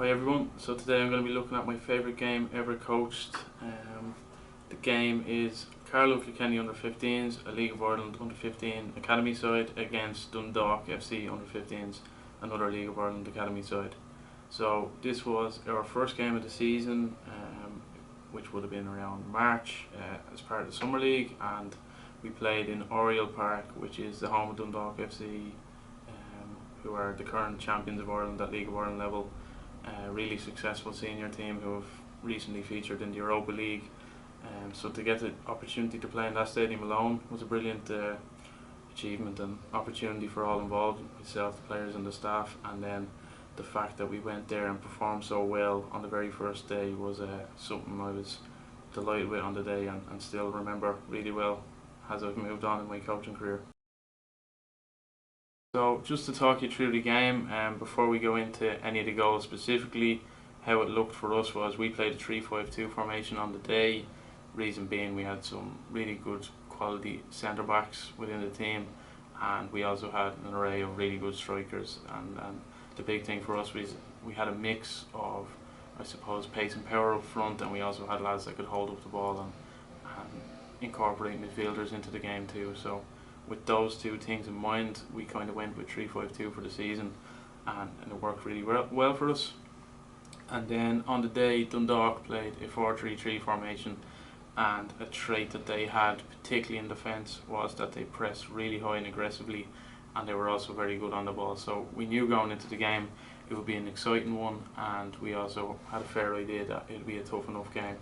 Hi everyone, so today I'm going to be looking at my favourite game ever coached. The game is CARLOW KILKENNY under-15s, a League of Ireland under-15 academy side against Dundalk FC under-15s, another League of Ireland academy side. So this was our first game of the season, which would have been around March as part of the Summer League, and we played in Oriel Park, which is the home of Dundalk FC, who are the current champions of Ireland at League of Ireland level. Really successful senior team who have recently featured in the Europa League. So to get the opportunity to play in that stadium alone was a brilliant achievement and opportunity for all involved, myself, the players and the staff, and then the fact that we went there and performed so well on the very first day was something I was delighted with on the day and still remember really well as I've moved on in my coaching career. So just to talk you through the game, before we go into any of the goals specifically, how it looked for us was we played a 3-5-2 formation on the day. Reason being, we had some really good quality centre backs within the team, and we also had an array of really good strikers. And the big thing for us was we had a mix of, I suppose, pace and power up front, and we also had lads that could hold up the ball and incorporate midfielders into the game too. So with those two things in mind, we kind of went with 3-5-2 for the season, and it worked really well for us. And then on the day, Dundalk played a 4-3-3 formation, and a trait that they had, particularly in defence, was that they pressed really high and aggressively, and they were also very good on the ball. So we knew going into the game it would be an exciting one, and we also had a fair idea that it would be a tough enough game,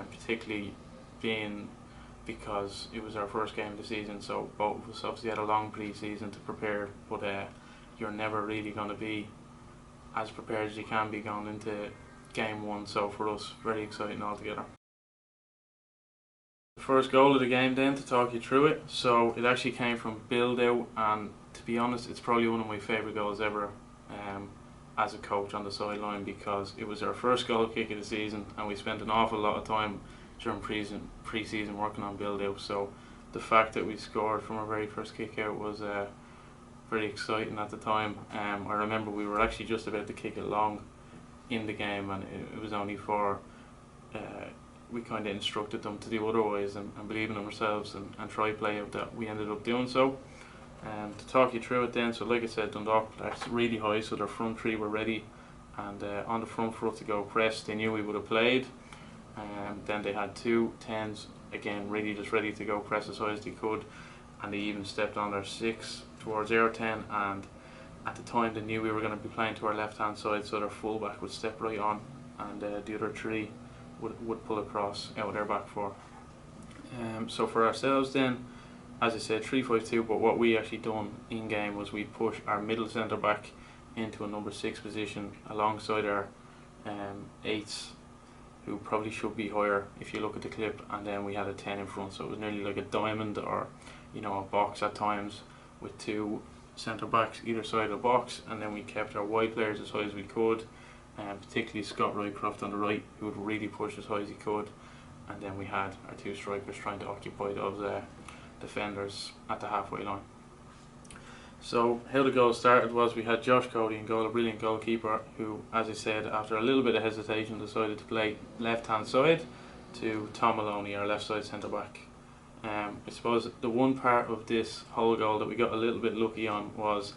particularly because it was our first game of the season. So both of us obviously had a long pre-season to prepare, but you're never really going to be as prepared as you can be going into game one. So for us, very exciting altogether. The first goal of the game then, to talk you through it, so it actually came from build out, and to be honest, it's probably one of my favourite goals ever as a coach on the sideline, because it was our first goal kick of the season and we spent an awful lot of time during pre-season working on build out. So the fact that we scored from our very first kick out was very exciting at the time. I remember we were actually just about to kick it long in the game, and it was only for we kind of instructed them to do otherwise and believe in themselves and try play out that we ended up doing so. To talk you through it then, so like I said, Dundalk pressed really high, so their front three were ready, and on the front foot to go press, they knew we would have played. Then they had two 10s, again really just ready to go press as high as they could, and they even stepped on their 6 towards our 10, and at the time they knew we were going to be playing to our left hand side, so their full back would step right on, and the other three would pull across out their back four. So for ourselves then, as I said, 3-5-2, but what we actually done in game was we pushed our middle centre back into a number 6 position alongside our 8s, who probably should be higher if you look at the clip, and then we had a 10 in front, so it was nearly like a diamond, or a box at times, with two centre backs either side of the box, and then we kept our wide players as high as we could, particularly Scott Rycroft on the right, who would really push as high as he could, and then we had our two strikers trying to occupy those defenders at the halfway line. So how the goal started was we had Josh Cody in goal, a brilliant goalkeeper, who, as I said, after a little bit of hesitation decided to play left hand side to Tom Maloney, our left side centre back. I suppose the one part of this whole goal that we got a little bit lucky on was,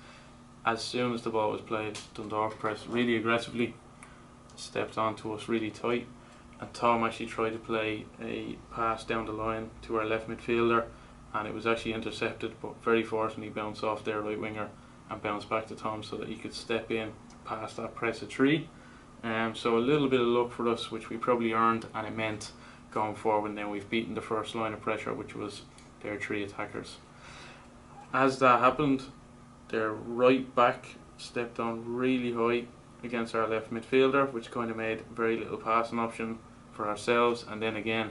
as soon as the ball was played, Dundalk pressed really aggressively, stepped onto us really tight, and Tom actually tried to play a pass down the line to our left midfielder, and it was actually intercepted, but very fortunately bounced off their right winger and bounced back to Tom so that he could step in past that press of 3. So a little bit of luck for us, which we probably earned, and it meant going forward now we've beaten the first line of pressure, which was their 3 attackers. As that happened, their right back stepped on really high against our left midfielder, which kind of made very little passing option for ourselves, and then again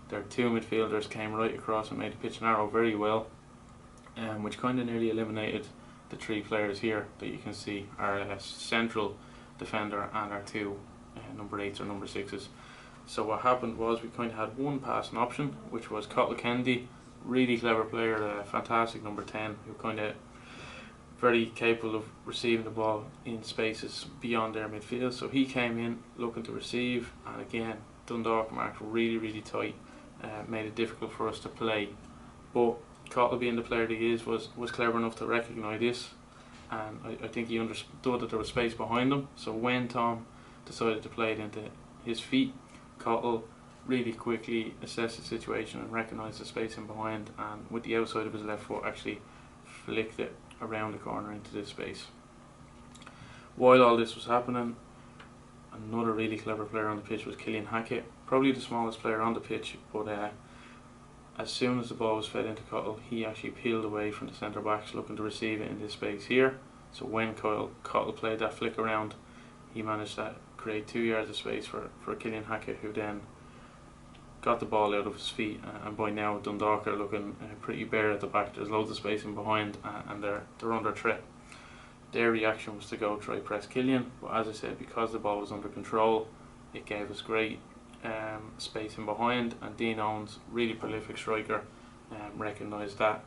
their 2 midfielders came right across and made the pitch narrow very well, which kind of nearly eliminated the 3 players here that you can see, our central defender and our 2 number 8s or number 6s. So what happened was we kind of had one passing option, which was KILKENNY, really clever player, a fantastic number 10, who kind of very capable of receiving the ball in spaces beyond their midfield. So he came in looking to receive, and again Dundalk marked really tight, made it difficult for us to play. But Cottle, being the player that he is, was clever enough to recognise this, and I think he understood that there was space behind him. So when Tom decided to play it into his feet, Cottle really quickly assessed the situation and recognised the space in behind, and with the outside of his left foot actually flicked it around the corner into this space. While all this was happening, another really clever player on the pitch was Killian Hackett, probably the smallest player on the pitch, but as soon as the ball was fed into Cottle, he actually peeled away from the centre backs looking to receive it in this space here. So when Cottle played that flick around, he managed to create 2 yards of space for Killian Hackett, who then got the ball out of his feet, and by now Dundalk are looking pretty bare at the back. There's loads of space in behind, and they're under threat. Their reaction was to go try press Killian, but as I said, because the ball was under control, it gave us great space in behind, and Dean Owens, really prolific striker, recognised that,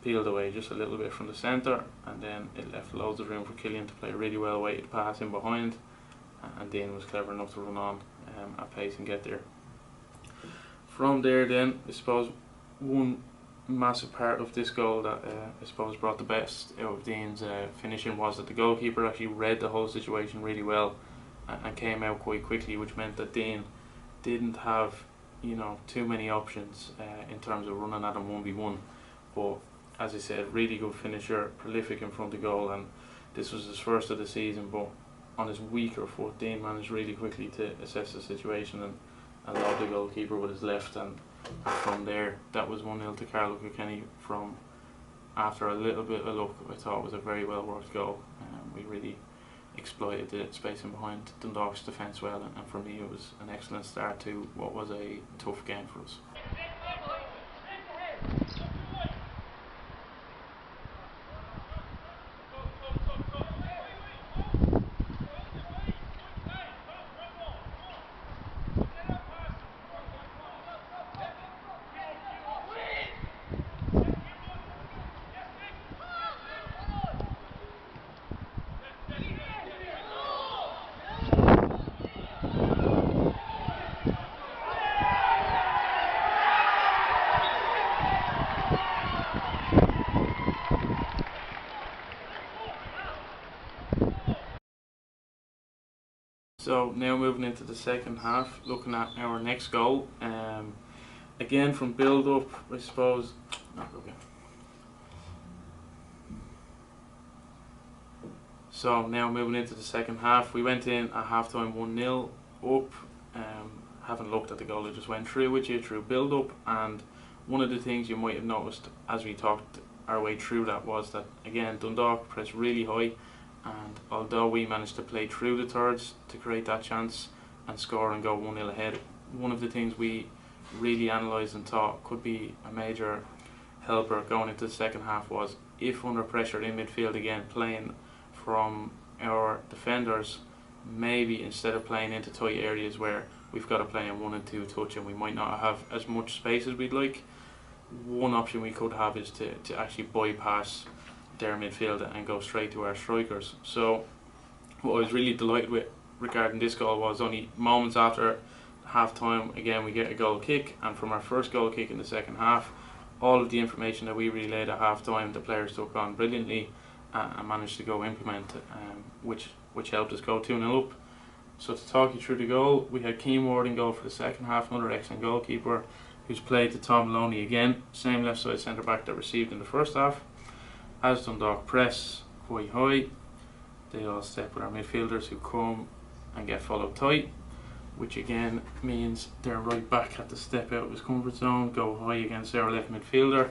peeled away just a little bit from the centre, and then it left loads of room for Killian to play a really well weighted pass in behind, and Dean was clever enough to run on at pace and get there. From there then, I suppose one massive part of this goal that I suppose brought the best out of Dean's finishing was that the goalkeeper actually read the whole situation really well and came out quite quickly, which meant that Dean didn't have, you know, too many options in terms of running at him 1v1. But as I said, really good finisher, prolific in front of goal, and this was his first of the season, but on his weaker foot Dean managed really quickly to assess the situation and lob the goalkeeper with his left, and from there that was 1-0 to CARLOW KILKENNY. From after a little bit of luck, I thought it was a very well worked goal. We really exploited the space in behind Dundalk's defence well, and for me it was an excellent start to what was a tough game for us. So now moving into the second half, looking at our next goal. Again from build up, I suppose. Okay. So now moving into the second half, we went in at half time 1-0 up. Haven't looked at the goal, I just went through with you through build up, and one of the things you might have noticed as we talked our way through that was that again Dundalk pressed really high, and although we managed to play through the thirds to create that chance and score and go 1-0 ahead, one of the things we really analysed and thought could be a major helper going into the second half was, if under pressure in midfield again, playing from our defenders, maybe instead of playing into tight areas where we've got to play in 1 and 2 touch and we might not have as much space as we'd like, one option we could have is to actually bypass their midfield and go straight to our strikers. So what I was really delighted with regarding this goal was, only moments after half time again we get a goal kick, and from our first goal kick in the second half, all of the information that we relayed at half time the players took on brilliantly and managed to go implement it, which helped us go 2-0 up. So to talk you through the goal, we had Keane Ward in goal for the second half, another excellent goalkeeper who's played to Tom Maloney again, same left side centre back that received in the first half. As Dundalk press quite high, they all step with our midfielders who come and get followed tight, which again means they're right back at the step out of his comfort zone, go high against our left midfielder.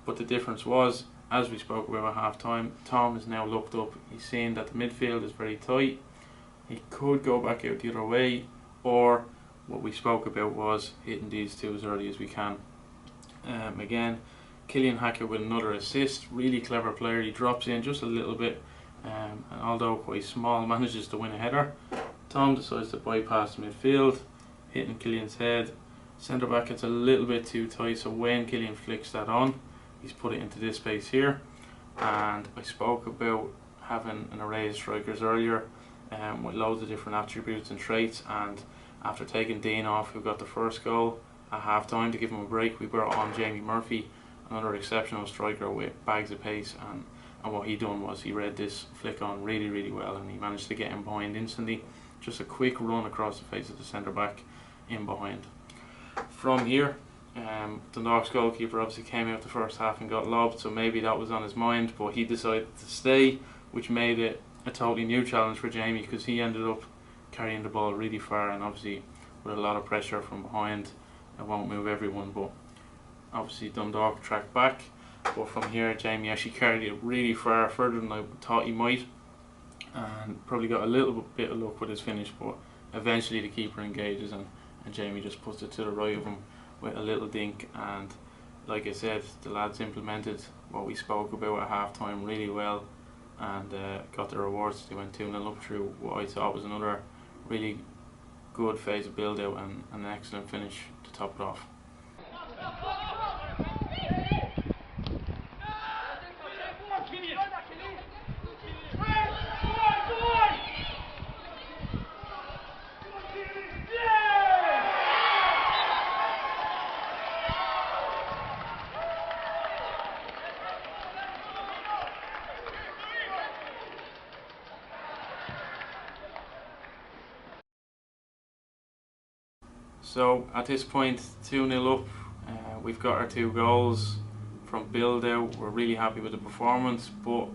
But the difference was, as we spoke about at half time, Tom is now looked up, he's seen that the midfield is very tight, he could go back out the other way, or what we spoke about was hitting these two as early as we can. Again, Killian Hackett with another assist, really clever player, he drops in just a little bit, and although quite small, manages to win a header. Tom decides to bypass the midfield, hitting Killian's head. Centre back gets a little bit too tight, so when Killian flicks that on, he's put it into this space here. And I spoke about having an array of strikers earlier, with loads of different attributes and traits, and after taking Dean off, who got the first goal at half time to give him a break, we brought on Jamie Murphy, another exceptional striker with bags of pace, and what he done was he read this flick on really well, and he managed to get him behind instantly. Just a quick run across the face of the centre back in behind. From here, Dundalk's goalkeeper obviously came out the first half and got lobbed, so maybe that was on his mind, but he decided to stay, which made it a totally new challenge for Jamie, because he ended up carrying the ball really far, and obviously with a lot of pressure from behind, it won't move everyone, but obviously Dundalk tracked back. But from here, Jamie actually carried it really far, further than I thought he might, and probably got a little bit of luck with his finish, but eventually the keeper engages, and Jamie just puts it to the right of him with a little dink. And like I said, the lads implemented what we spoke about at half time really well, and got the rewards. They went 2-0 up through what I thought was another really good phase of build out, and an excellent finish to top it off. So at this point, 2-0 up, we've got our 2 goals from build out. We're really happy with the performance, but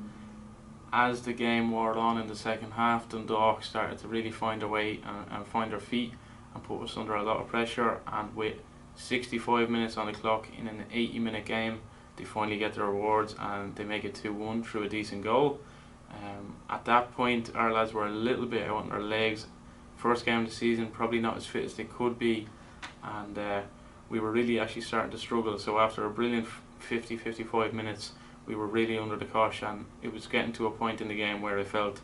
as the game wore on in the second half, Dundalk started to really find their way and find their feet and put us under a lot of pressure, and with 65 minutes on the clock in an 80-minute game, they finally get their rewards and they make it 2-1 through a decent goal. At that point, our lads were a little bit out on their legs. First game of the season, probably not as fit as they could be, and we were really actually starting to struggle. So after a brilliant 50-55 minutes, we were really under the cosh, and it was getting to a point in the game where I felt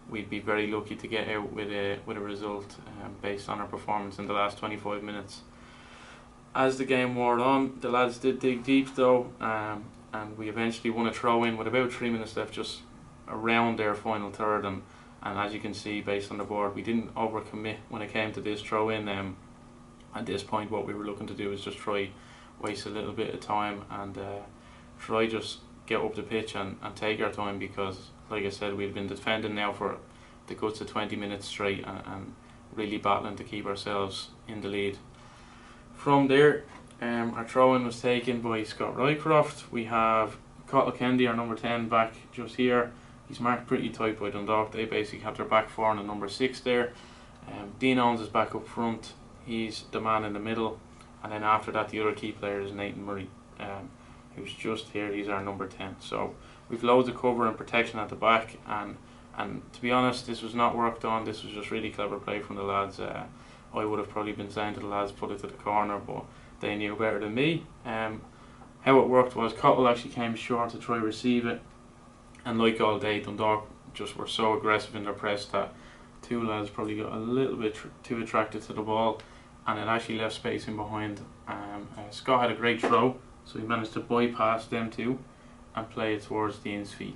we'd be very lucky to get out with a result, based on our performance in the last 25 minutes. As the game wore on, the lads did dig deep though, and we eventually won a throw in with about 3 minutes left, just around their final third, and as you can see based on the board, we didn't overcommit when it came to this throw in. At this point, what we were looking to do is just try waste a little bit of time and try just get up the pitch and take our time, because like I said, we've been defending now for the guts of 20 minutes straight, and really battling to keep ourselves in the lead. From there, our throw-in was taken by Scott Rycroft. We have KILKENNY, our number 10, back just here. He's marked pretty tight by Dundalk. They basically have their back 4 and the number 6 there. Dean Owens is back up front. He's the man in the middle, and then after that, the other key player is Nathan Murray, who's just here. He's our number 10. So we've loads of cover and protection at the back, and to be honest, this was not worked on. This was just really clever play from the lads. I would have probably been saying to the lads, put it to the corner, but they knew better than me. How it worked was Cottle actually came short to try receive it, and like all day, Dundalk just were so aggressive in their press that 2 lads probably got a little bit too attracted to the ball, and it actually left space in behind. Scott had a great throw, so he managed to bypass them 2 and play it towards Dean's feet.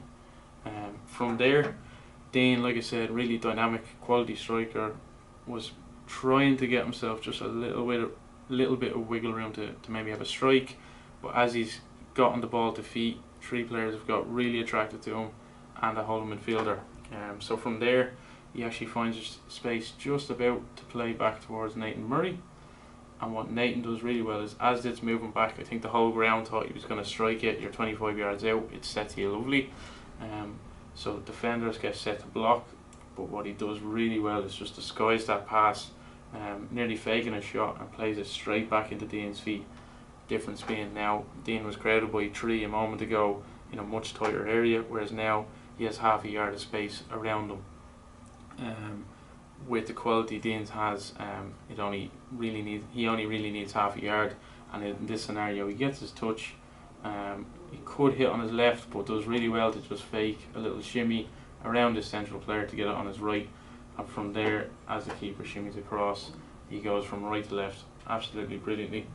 From there, Dean, like I said, really dynamic, quality striker, was trying to get himself just a little bit of wiggle room to maybe have a strike, but as he's gotten the ball to feet, 3 players have got really attracted to him, and a holding midfielder. So from there, he actually finds space just about to play back towards Nathan Murray, and what Nathan does really well is, as it's moving back, I think the whole ground thought he was going to strike it. You're 25 yards out, it's set to you lovely. So defenders get set to block, but what he does really well is just disguise that pass, nearly faking a shot, and plays it straight back into Dean's feet. Difference being now, Dean was crowded by 3 a moment ago in a much tighter area, whereas now he has half a yard of space around him. With the quality Dean has, he only really needs half a yard, and in this scenario, he gets his touch. He could hit on his left, but does really well to just fake a little shimmy around his central player to get it on his right, and from there, as the keeper shimmies across, he goes from right to left absolutely brilliantly,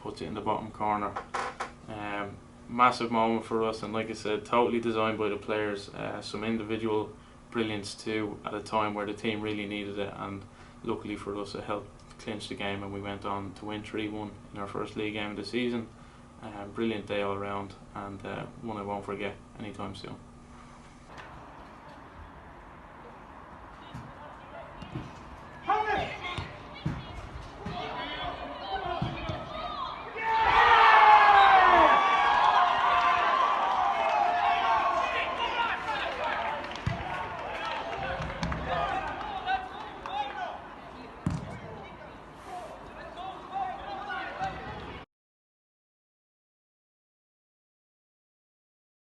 puts it in the bottom corner. massive moment for us, and like I said, totally designed by the players. Some individual brilliance too at a time where the team really needed it, and luckily for us it helped clinch the game, and we went on to win 3-1 in our first league game of the season. Brilliant day all around, and one I won't forget anytime soon.